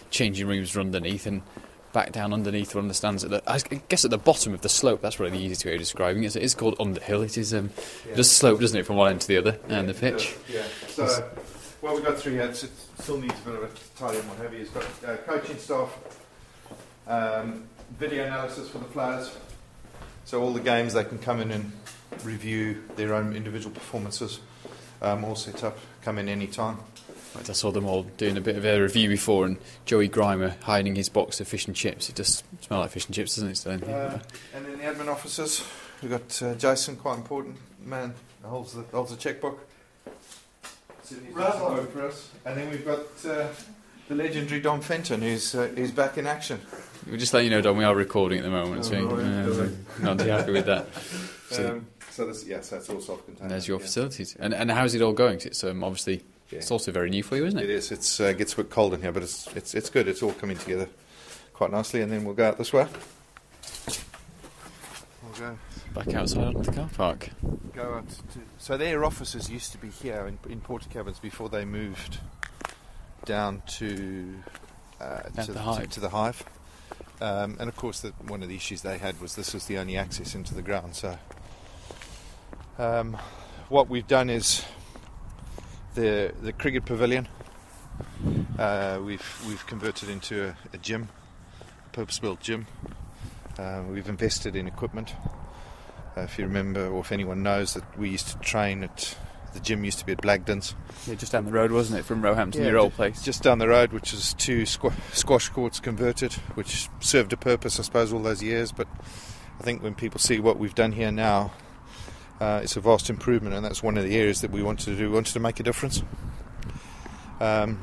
changing rooms are underneath, and back down underneath one of the stands I guess at the bottom of the slope. That's really the easiest way of describing it. It is called Underhill. It is just slope, doesn't it, from one end to the other, and the pitch. Yeah. So what we've got through here, it still needs a bit of a tidy and what have you. It's got coaching staff, video analysis for the players. So all the games they can come in and review their own individual performances, all set up, come in any time. Right, I saw them all doing a bit of a review before, and Joey Grimer hiding his box of fish and chips. It does smell like fish and chips, doesn't it? So, and then the admin officers, we've got Jason, quite important man, holds the checkbook. Right for us. And then we've got the legendary Dom Fenton, who's back in action. We'll just let you know, Dom, we are recording at the moment, so not too happy with that. So that's all self-contained. And there's your facilities. And how's it all going? It's obviously... Yeah. It's also very new for you, isn't it? It is. It gets a bit cold in here, but it's good. It's all coming together quite nicely, and then we'll go out this way. We'll go back outside of the car park. Go out. So their offices used to be here in Portakabins before they moved down to the Hive. And of course, one of the issues they had was this was the only access into the ground. So what we've done is the cricket pavilion. We've converted into a gym, purpose-built gym. We've invested in equipment. If you remember, or if anyone knows, that we used to train at the gym used to be at Blagdon's. Yeah, just down the road, wasn't it, from Roehampton, your old place? Just down the road, which is 2 squash courts converted, which served a purpose, I suppose, all those years. But I think when people see what we've done here now, it's a vast improvement, and that's one of the areas that we wanted to do. We wanted to make a difference. And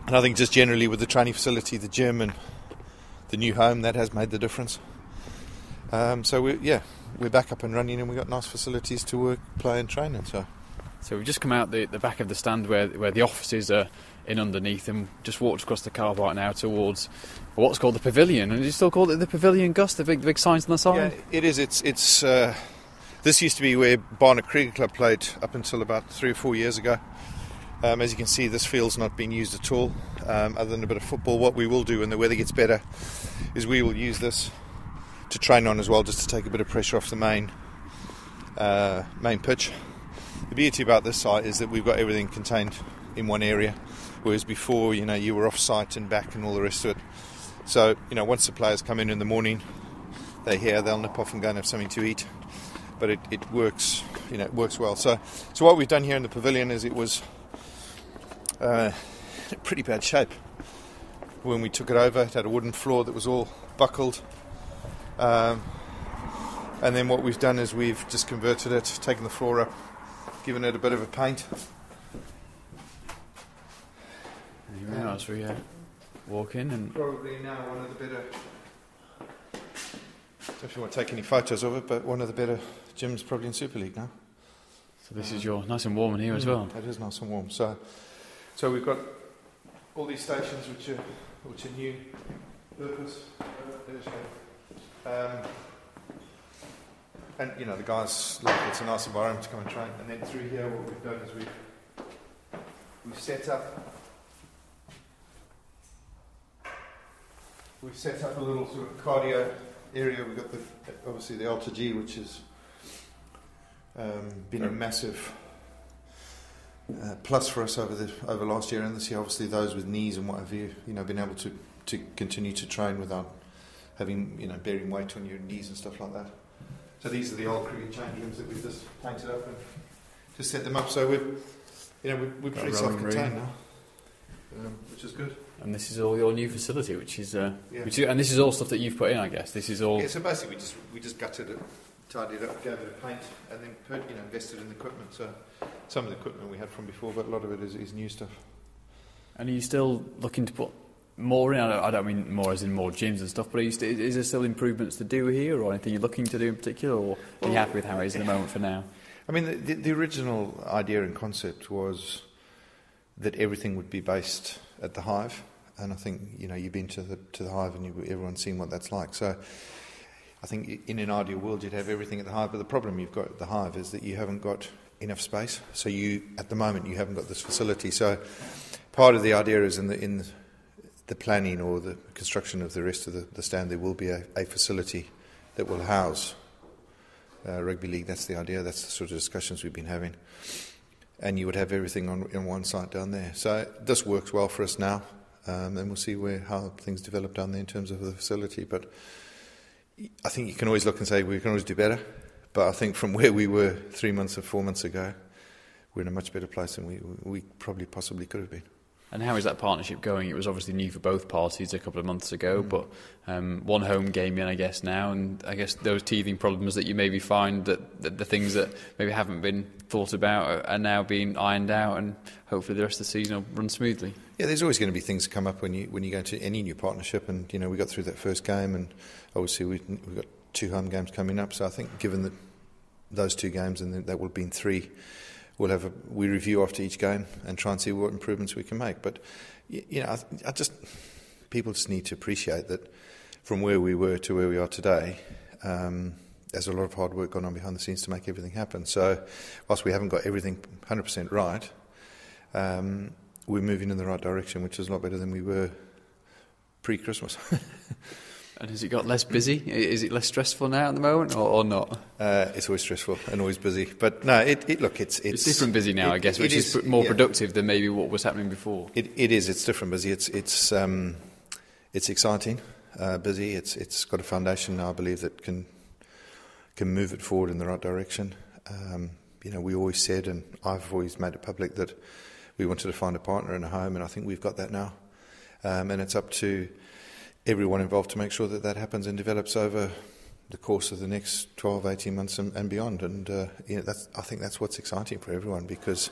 I think just generally with the training facility, the gym and the new home, that has made the difference. So we're back up and running, and we've got nice facilities to work, play and train in. So we've just come out the back of the stand where the offices are in underneath, and just walked across the car park now towards what's called the pavilion. And you still call it the pavilion, Gus? The big signs on the side? Yeah, it is. It's this used to be where Barnet Cricket Club played up until about 3 or 4 years ago. As you can see, this field's not being used at all, other than a bit of football. What we will do when the weather gets better is we will use this to train on as well, just to take a bit of pressure off the main pitch. The beauty about this site is that we've got everything contained in one area, whereas before, you were off site and back and all the rest of it. So, once the players come in the morning, they're here, they'll nip off and go and have something to eat. But it works, it works well. So what we've done here in the pavilion is it was pretty bad shape when we took it over. It had a wooden floor that was all buckled. And then what we've done is we've just converted it, taken the floor up, given it a bit of a paint. Very nice. We walk in and probably now one of the better. Don't know if you want to take any photos of it, but one of the better gyms probably in Super League now. So this is nice and warm in here as well. It is nice and warm. So we've got all these stations which are new purpose. And the guys look, it's a nice environment to come and train. And then through here, what we've done is we've set up a little sort of cardio area. We've got obviously the Alta G, which has been a massive plus for us over last year and this year. Obviously, those with knees and what have you, been able to continue to train without having bearing weight on your knees and stuff like that. So these are the old cricket change rooms that we've just painted up and just set them up. So we're pretty self-contained now, which is good. And this is all your new facility, which is and this is all stuff that you've put in, I guess. This is all. Yeah. So basically, we just gutted it, tidied it up, gave it a paint, and then invested in the equipment. So some of the equipment we had from before, but a lot of it is new stuff. And are you still looking to put more in? I don't mean more as in more gyms and stuff, but is there still improvements to do here, or anything you're looking to do in particular, or are you happy with how it is at the moment for now? I mean, the original idea and concept was that everything would be based at the Hive, and I think you've been to the Hive and everyone's seen what that's like. So I think in an ideal world you'd have everything at the Hive, but the problem you've got at the Hive is that you haven't got enough space. So at the moment you haven't got this facility. So part of the idea is in the planning or the construction of the rest of the stand, there will be a facility that will house rugby league. That's the idea. That's the sort of discussions we've been having. And you would have everything on one site down there. So this works well for us now, and we'll see how things develop down there in terms of the facility. But I think you can always look and say we can always do better. But I think from where we were 3 months or 4 months ago, we're in a much better place than we probably possibly could have been. And how is that partnership going? It was obviously new for both parties a couple of months ago, but one home game in, I guess, now, and I guess those teething problems that you maybe find that the things that maybe haven't been thought about are now being ironed out, and hopefully the rest of the season will run smoothly. Yeah, there's always going to be things that come up when you go into any new partnership, and we got through that first game, and obviously we've got 2 home games coming up. So I think given those 2 games, and that will have been 3. We review after each game and try and see what improvements we can make. But people just need to appreciate that from where we were to where we are today, there's a lot of hard work gone on behind the scenes to make everything happen. So whilst we haven't got everything 100% right, we're moving in the right direction, which is a lot better than we were pre-Christmas. And has it got less busy? Is it less stressful now at the moment, or not? It's always stressful and always busy. But no, it's different busy now, I guess, which is more productive than maybe what was happening before. It is. It's different busy. It's exciting, busy. It's got a foundation now, I believe, that can move it forward in the right direction. We always said, and I've always made it public, that we wanted to find a partner and a home, and I think we've got that now. And it's up to everyone involved to make sure that happens and develops over the course of the next 12, 18 months and beyond. And I think that's what's exciting for everyone, because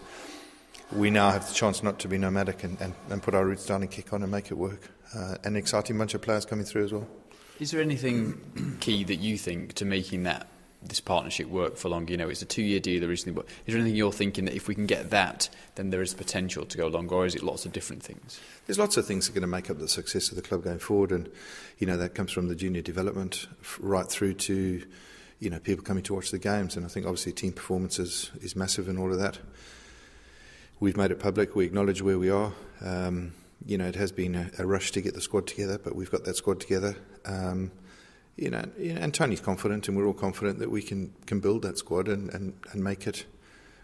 we now have the chance not to be nomadic and put our roots down and kick on and make it work. An exciting bunch of players coming through as well. Is there anything key that you think to making this partnership work for longer? It's a 2-year deal originally, but is there anything you're thinking that if we can get that, then there is potential to go longer, or is it lots of different things? There's lots of things that are going to make up the success of the club going forward, and that comes from the junior development right through to people coming to watch the games, and I think obviously team performance is massive in all of that. We've made it public. We acknowledge where we are. It has been a rush to get the squad together, but we've got that squad together. And Tony's confident, and we're all confident that we can build that squad and make it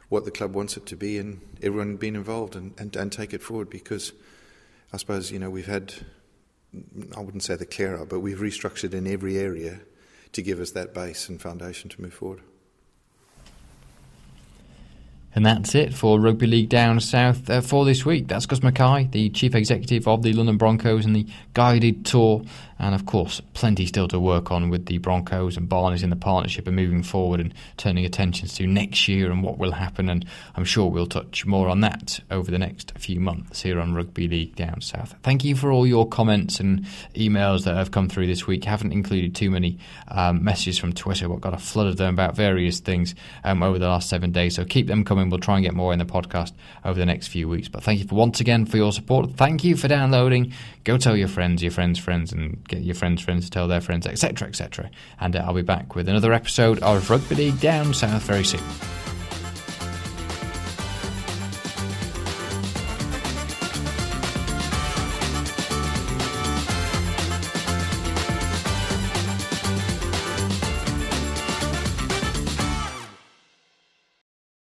what the club wants it to be, and everyone being involved and take it forward, because I suppose, we've had, I wouldn't say the clear out, but we've restructured in every area to give us that base and foundation to move forward. And that's it for Rugby League Down South for this week. That's Gus Mackay, the Chief Executive of the London Broncos, and the guided tour. And of course, plenty still to work on with the Broncos and Barney's in the partnership and moving forward and turning attention to next year and what will happen. And I'm sure we'll touch more on that over the next few months here on Rugby League Down South. Thank you for all your comments and emails that have come through this week. Haven't included too many messages from Twitter, but got a flood of them about various things over the last 7 days. So keep them coming. We'll try and get more in the podcast over the next few weeks. But thank you once again for your support. Thank you for downloading. Go tell your friends' friends, and get your friends' to tell their friends, etc., etc. And I'll be back with another episode of Rugby League Down South very soon.